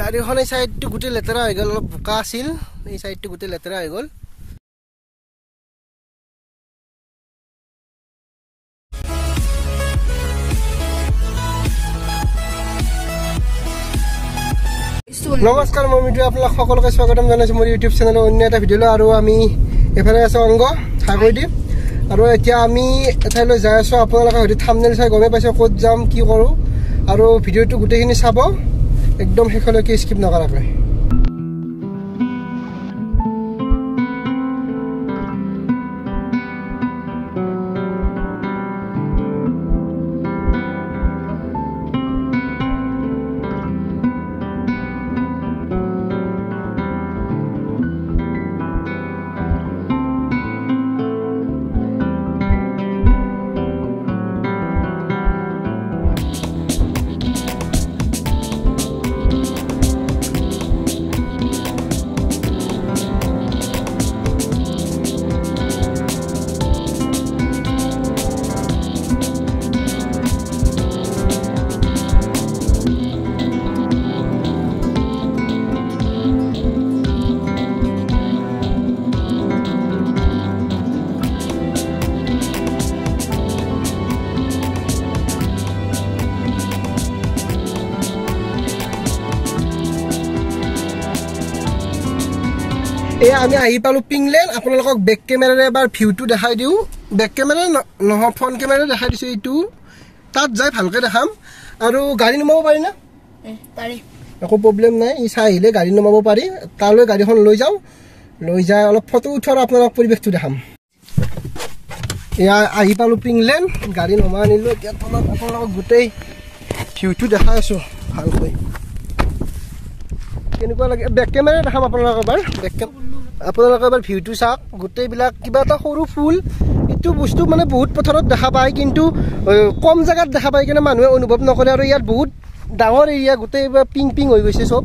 গাড়ীখন এই সাইডটো গুটে লেতেৰা হৈ গ'ল, অলপ বোকা আছিল, এই সাইডটো গুটে লেতেৰা হৈ গ'ল। নমস্কাৰ, মই মিঠু, আপোনাক সকলোকে স্বাগতম জনাইছোঁ মোৰ ইউটিউব চেনেলৰ অন্য এটা ভিডিঅ'লৈ। আৰু আমি এফালে আছোঁ অংগ সাগৰদ্বীপ, আৰু এতিয়া আমি এঠাইলৈ যাই আছোঁ। আপোনালোকে হয়তো থাম্বনেইল চাই গমেই পাইছে ক'ত যাম, কি কৰোঁ, আৰু ভিডিঅ'টো গোটেইখিনি চাব একদম শেষলৈকে স্কিপ নকৰাকৈ। এয়া আমি আহি পালোঁ পিংলেণ্ড। আপোনালোকক বেক কেমেৰাৰে এবাৰ ভিউটো দেখাই দিওঁ। বেক কেমেৰা নহয়, ফ্ৰণ্ট কেমেৰা দেখাই দিছোঁ। এইটো তাত যাই ভালকৈ দেখাম। আৰু গাড়ী নমাব পাৰি না? পাৰি, একো প্ৰব্লেম নাই। ই চাই আহিলে গাড়ী নমাব পাৰি। তালৈ গাড়ীখন লৈ যাওঁ, লৈ যাই অলপ ফটো উঠোৱাৰ আপোনালোক পৰিৱেশটো দেখাম। এয়া আহি পালোঁ পিংলেণ্ড, গাড়ী নমাই আনিলোঁ। এতিয়া তলত আপোনালোকক গোটেই ভিউটো দেখাই আছোঁ ভালকৈ। কেনেকুৱা লাগে বেক কেমেৰা দেখাম আপোনালোকক এবাৰ। আপোনালোকে এবাৰ ভিউটো চাওক। গোটেইবিলাক কিবা এটা সৰু ফুল, এইটো বস্তু মানে বহুত পথাৰত দেখা পায়, কিন্তু কম জেগাত দেখা পায় কিনে মানুহে অনুভৱ নকৰে। আৰু ইয়াত বহুত ডাঙৰ এৰিয়া, গোটেই পিং পিং হৈ গৈছে চব।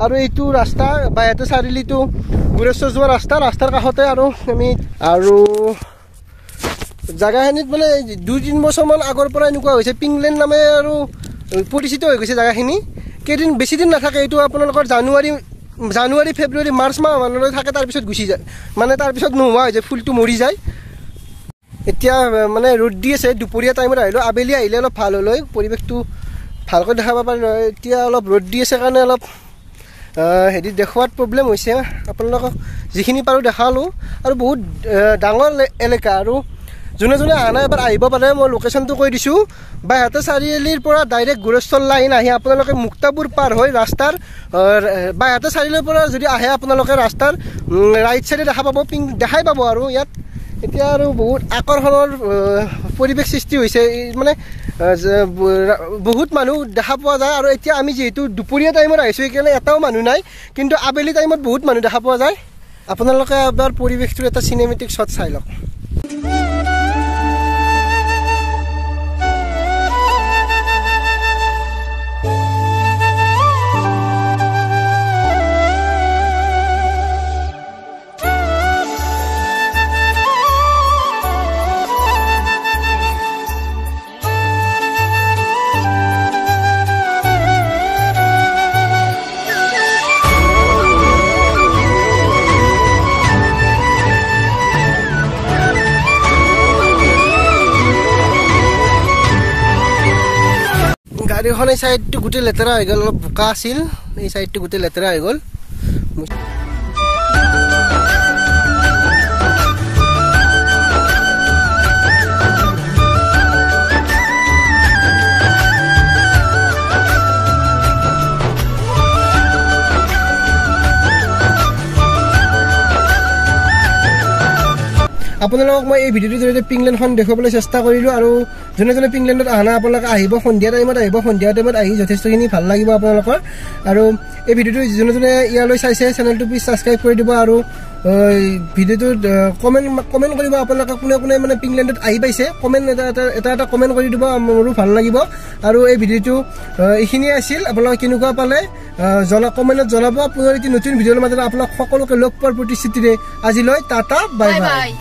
আৰু এইটো ৰাস্তা বাইহাটা চাৰিআলিটো গুৰেশ্বৰ যোৱা ৰাস্তাৰ কাষতে। আৰু আমি আৰু জেগাখিনিত মানে 2-3 বছৰমান আগৰ পৰা এনেকুৱা হৈছে, পিংলেণ্ড নামে আৰু পৰিচিত হৈ গৈছে জেগাখিনি। কেইদিন বেছিদিন নাথাকে, এইটো আপোনালোকৰ জানুৱাৰী ফেব্ৰুৱাৰী মাৰ্চ মাহমানলৈ থাকে, তাৰপিছত গুচি যায়, মানে তাৰপিছত নোহোৱা হৈ যায়, ফুলটো মৰি যায়। এতিয়া মানে ৰ'দ দি আছে, দুপৰীয়া টাইমত আহিলোঁ। আবেলি আহিলে অলপ ভাল হ'ল হয়, পৰিৱেশটো ভালকৈ দেখাব পাৰি। এতিয়া অলপ ৰ'দ দি আছে কাৰণে অলপ হেৰি দেখুৱাত প্ৰব্লেম হৈছে। আপোনালোকক যিখিনি পাৰোঁ দেখালোঁ। আৰু বহুত ডাঙৰ এলেকা, আৰু যোনে যোনে অহা নাই এবাৰ আহিব পাৰে। মই লোকেশ্যনটো কৈ দিছোঁ। বাইহাটা চাৰিআলিৰ পৰা ডাইৰেক্ট গুৰেশ্বৰ লাইন আহি আপোনালোকে মুক্তাপুৰ পাৰ হৈ ৰাস্তাৰ বাইহাটা চাৰিআলিৰ পৰা যদি আহে আপোনালোকে ৰাস্তাৰ ৰাইট চাইডে দেখা পাব, দেখাই পাব। আৰু ইয়াত এতিয়া আৰু বহুত আকৰ্ষণৰ পৰিৱেশ সৃষ্টি হৈছে, মানে বহুত মানুহ দেখা পোৱা যায়। আৰু এতিয়া আমি যিহেতু দুপৰীয়া টাইমত আহিছোঁ, সেইকাৰণে এটাও মানুহ নাই, কিন্তু আবেলি টাইমত বহুত মানুহ দেখা পোৱা যায়। আপোনালোকে এবাৰ পৰিৱেশটোৰ এটা চিনেমেটিক শ্বট চাই লওক। গাড়ীখন এই সাইডটো গোটেই লেতেৰা হৈ গ'ল, অলপ বোকা আছিল, এই সাইডটো গোটেই লেতেৰা হৈ গ'ল। আপোনালোকক মই এই ভিডিঅ'টোৰ জৰিয়তে পিংলেণ্ডখন দেখুৱাবলৈ চেষ্টা কৰিলোঁ। আৰু যোনে যোনে পিংলেণ্ডত অহা নাই আপোনালোকে আহিব, সন্ধিয়া টাইমত আহিব। সন্ধিয়া টাইমত আহি যথেষ্টখিনি ভাল লাগিব আপোনালোকৰ। আৰু এই ভিডিঅ'টো যোনে যোনে ইয়ালৈ চাইছে, চেনেলটো প্লিজ ছাবস্ক্ৰাইব কৰি দিব। আৰু ভিডিঅ'টোত কমেণ্ট কৰিব আপোনালোকে, কোনে কোনে মানে পিংলেণ্ডত আহি পাইছে। কমেণ্ট এটা কমেণ্ট কৰি দিব, মোৰো ভাল লাগিব। আৰু এই ভিডিঅ'টো এইখিনিয়ে আছিল। আপোনালোকে কেনেকুৱা পালে কমেণ্টত জনাব। পুনৰ এটি নতুন ভিডিঅ'ৰ মাজত আপোনালোক সকলোকে লগ পোৱাৰ প্ৰতিশ্ৰুতিৰে আজিলৈ টাটা, বাই বাই।